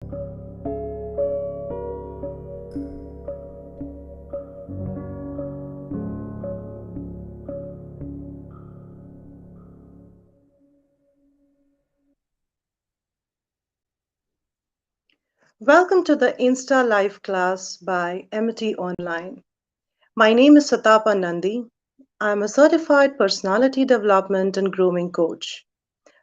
Welcome to the Insta Live class by Amity Online. My name is Sutapa Nandi. I'm a certified personality development and grooming coach,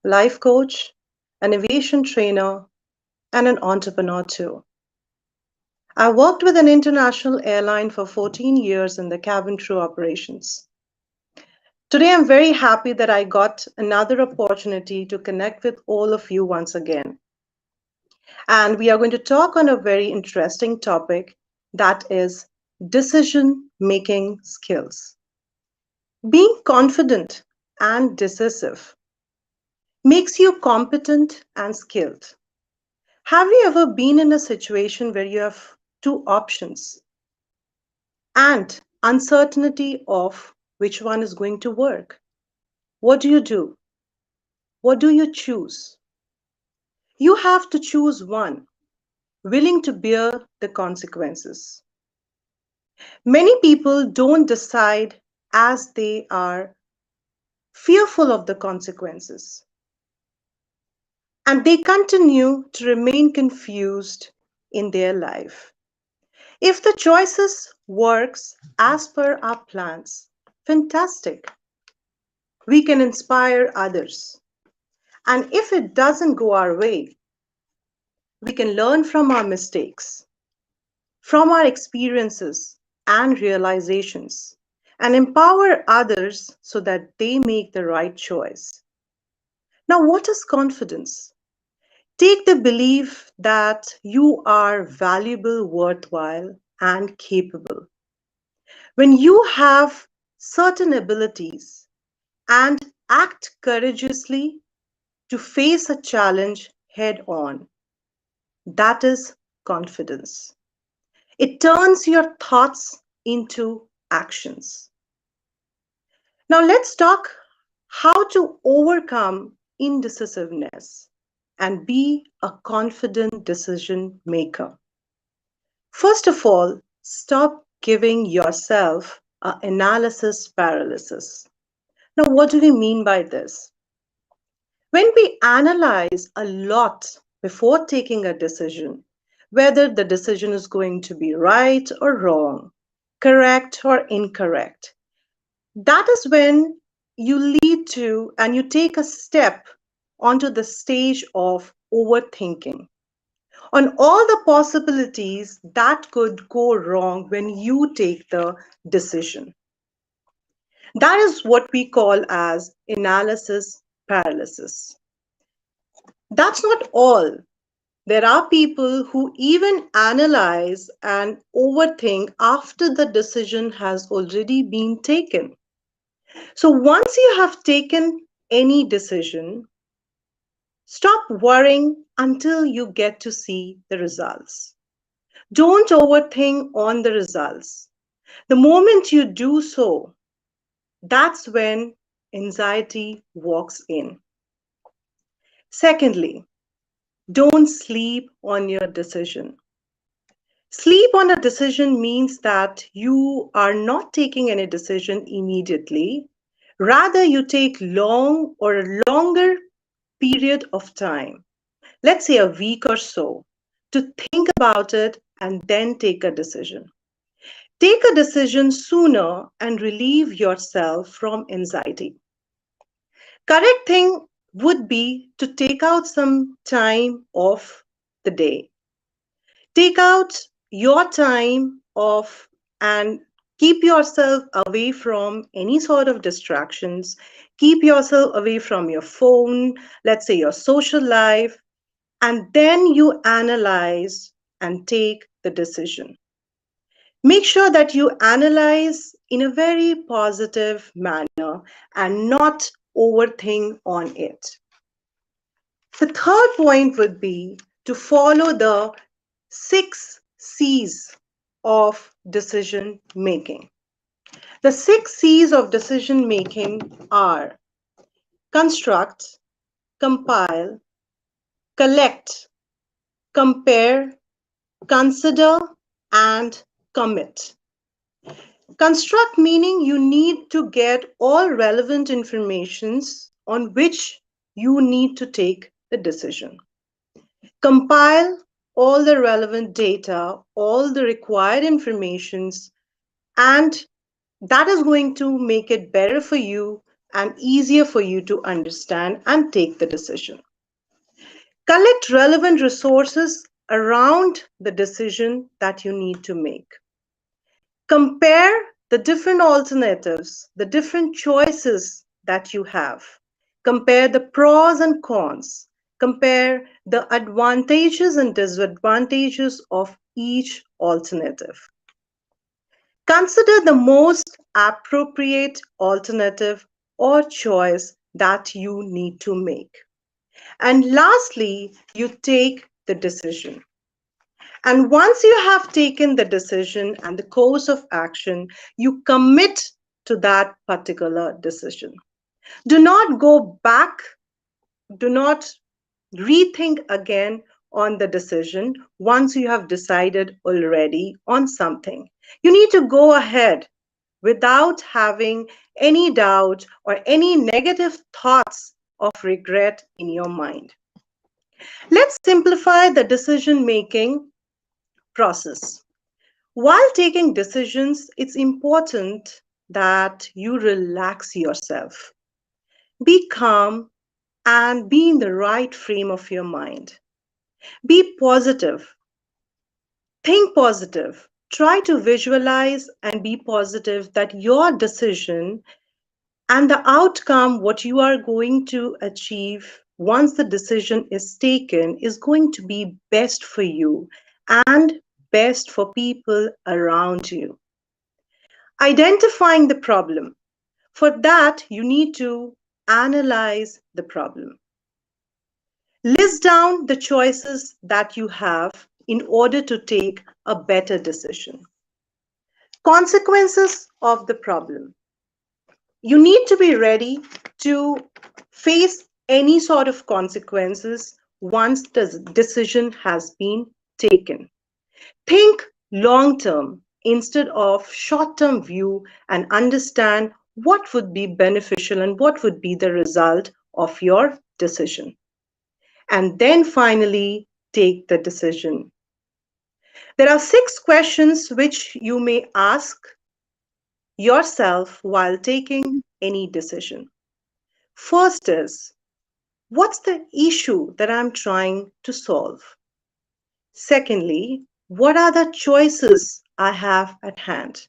life coach, an aviation trainer, and an entrepreneur too. I worked with an international airline for 14 years in the cabin crew operations. Today, I'm very happy that I got another opportunity to connect with all of you once again. And we are going to talk on a very interesting topic that is decision-making skills. Being confident and decisive makes you competent and skilled. Have you ever been in a situation where you have two options and uncertainty of which one is going to work? What do you do? What do you choose? You have to choose one, willing to bear the consequences. Many people don't decide as they are fearful of the consequences, and they continue to remain confused in their life. If the choices works as per our plans, fantastic. We can inspire others. And if it doesn't go our way, we can learn from our mistakes, from our experiences and realizations, and empower others so that they make the right choice. Now, what is confidence? Take the belief that you are valuable, worthwhile, and capable. When you have certain abilities and act courageously to face a challenge head on, that is confidence. It turns your thoughts into actions. Now, let's talk how to overcome indecisiveness and be a confident decision maker. First of all, stop giving yourself an analysis paralysis. Now, what do we mean by this? When we analyze a lot before taking a decision, whether the decision is going to be right or wrong, correct or incorrect, that is when you lead to and you take a step onto the stage of overthinking on all the possibilities that could go wrong when you take the decision. That is what we call as analysis paralysis. That's not all. There are people who even analyze and overthink after the decision has already been taken. So once you have taken any decision, stop worrying until you get to see the results. Don't overthink on the results. The moment you do so, that's when anxiety walks in. Secondly, don't sleep on your decision. Sleep on a decision means that you are not taking any decision immediately. Rather, you take long or a longer period of time, let's say a week or so, to think about it and then take a decision. Take a decision sooner and relieve yourself from anxiety. Correct thing would be to take out some time of the day. Take out your time off and keep yourself away from any sort of distractions. Keep yourself away from your phone, let's say your social life, and then you analyze and take the decision. Make sure that you analyze in a very positive manner and not overthink on it. The third point would be to follow the 6 C's of decision making. The 6 C's of decision making are construct, compile, collect, compare, consider, and commit. Construct meaning you need to get all relevant informations on which you need to take the decision. Compile all the relevant data, all the required informations, and that is going to make it better for you and easier for you to understand and take the decision. Collect relevant resources around the decision that you need to make. Compare the different alternatives, the different choices that you have. Compare the pros and cons. Compare the advantages and disadvantages of each alternative. Consider the most appropriate alternative or choice that you need to make. And lastly, you take the decision. And once you have taken the decision and the course of action, you commit to that particular decision. Do not go back, do not rethink again on the decision once you have decided already on something. You need to go ahead without having any doubt or any negative thoughts of regret in your mind. Let's simplify the decision making process. While taking decisions, it's important that you relax yourself. Be calm and be in the right frame of your mind. Be positive. Think positive. Try to visualize and be positive that your decision and the outcome, what you are going to achieve once the decision is taken, is going to be best for you and best for people around you. Identifying the problem. For that, you need to analyze the problem. List down the choices that you have in order to take a better decision. Consequences of the problem. You need to be ready to face any sort of consequences once the decision has been taken. Think long term instead of short term view and understand what would be beneficial and what would be the result of your decision. And then finally, take the decision. There are 6 questions which you may ask yourself while taking any decision. First is, what's the issue that I'm trying to solve? Secondly, what are the choices I have at hand?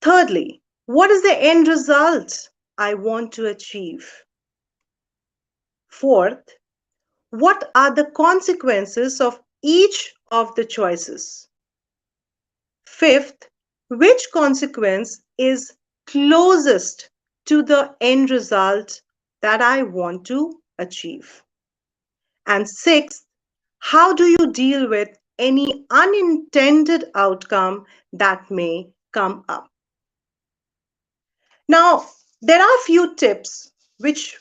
Thirdly, what is the end result I want to achieve? Fourth, what are the consequences of each of the choices? Fifth, which consequence is closest to the end result that I want to achieve? And sixth, how do you deal with any unintended outcome that may come up? Now, there are a few tips which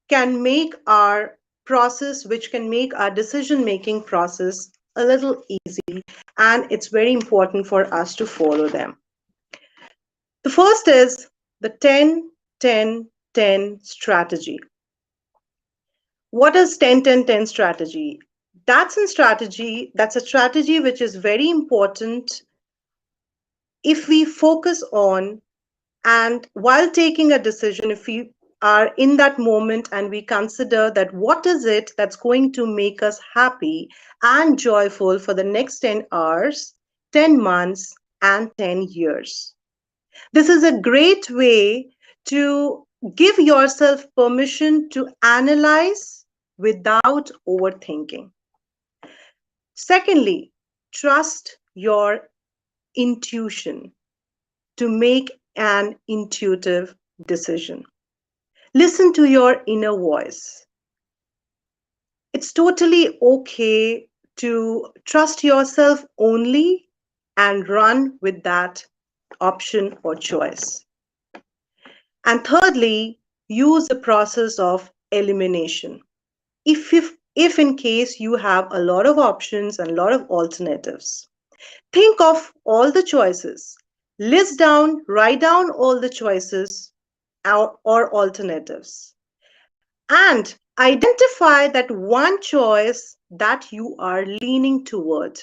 can make our process, which can make our decision-making process a little easy, and it's very important for us to follow them. The first is the 10-10-10 strategy. What is 10-10-10 strategy? That's a strategy which is very important if we focus on, and while taking a decision, if we are in that moment and we consider that what is it that's going to make us happy and joyful for the next 10 hours, 10 months, and 10 years. This is a great way to give yourself permission to analyze without overthinking. Secondly, trust your intuition to make an intuitive decision. Listen to your inner voice. It's totally okay to trust yourself only and run with that option or choice. And thirdly, use the process of elimination. If if in case you have a lot of options and a lot of alternatives. Think of all the choices. List down, write down all the choices or alternatives. And identify that one choice that you are leaning toward.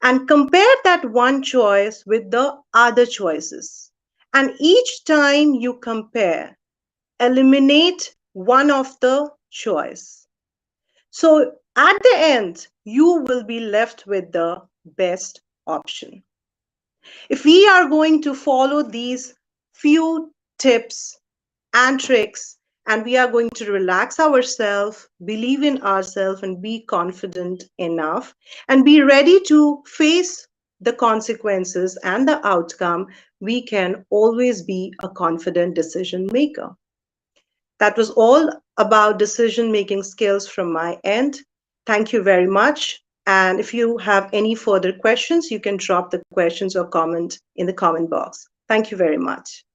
And compare that one choice with the other choices. And each time you compare, eliminate one of the choice. So at the end, you will be left with the best option. If we are going to follow these few tips and tricks, and we are going to relax ourselves, believe in ourselves, and be confident enough, and be ready to face the consequences and the outcome, we can always be a confident decision maker. That was all about decision making skills from my end. Thank you very much. And if you have any further questions, you can drop the questions or comment in the comment box. Thank you very much.